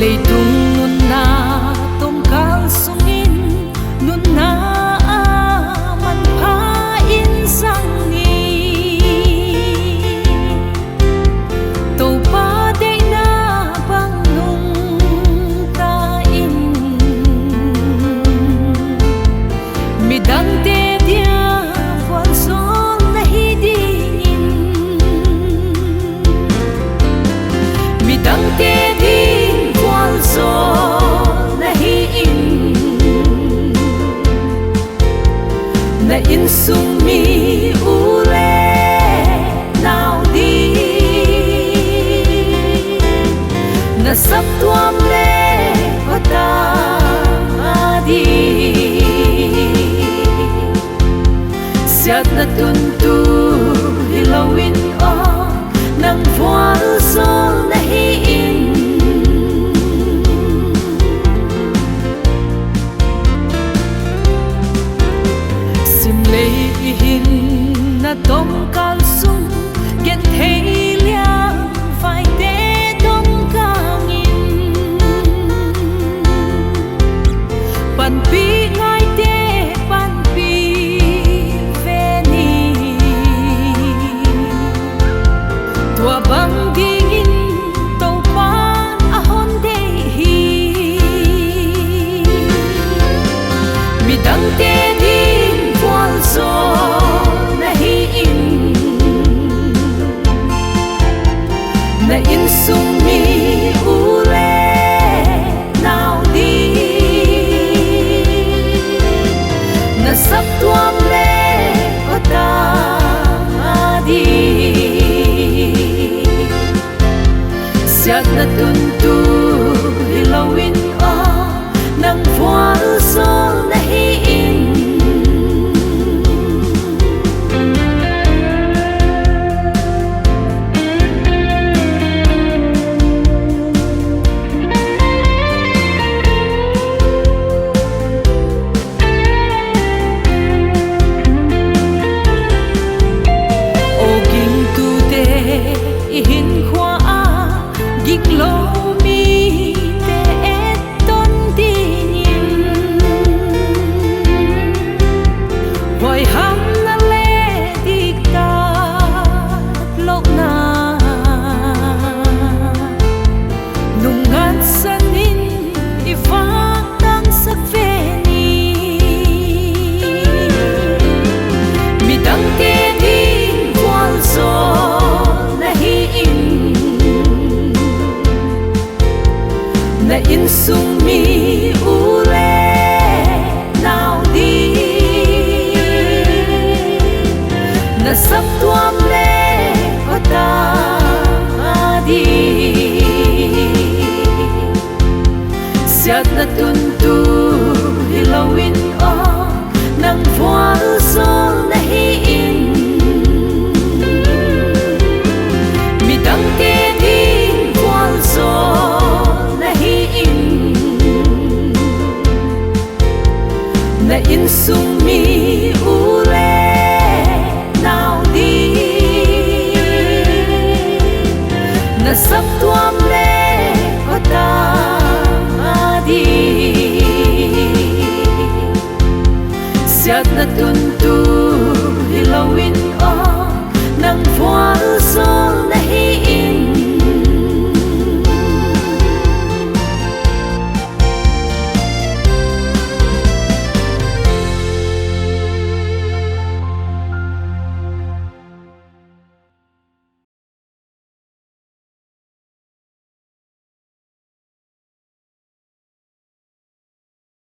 tung nun na tom kal sungin nun na man pha in sang ni to pa de na bang nung ta in mi dang te dia phol son nahi dingin mi dang te so nahi in na in sung mi ule nào đi na sắp tuam le có ta đi siat na tun tu hilawin o nang voal sol nahi in hin na tom kal sung gen thei liang phải te tom kang in pan pi ngai te pan pi ve ni tua bang ding in to pan a hon de hi mi dang te so nahi in na in sung mi ule nào đi na sắp tuam le có ta đi siat na tun tu hilawin o nang voal sol nahi in hin khoa gik lo mi te et ton tin voi ham na le dik ta lo na nung ngan sanin ifa tang sak ve ni mi dang te din kwal so na in sung mi ule nào đi na sắp tuam le có ta đi siat na tun tu hilawin o nang voal sol nahi in mi dang te din voal sol na in sung mi ule nào đi na sắp tuam le có ta đi siat na tun tu hilawin o nang voal sol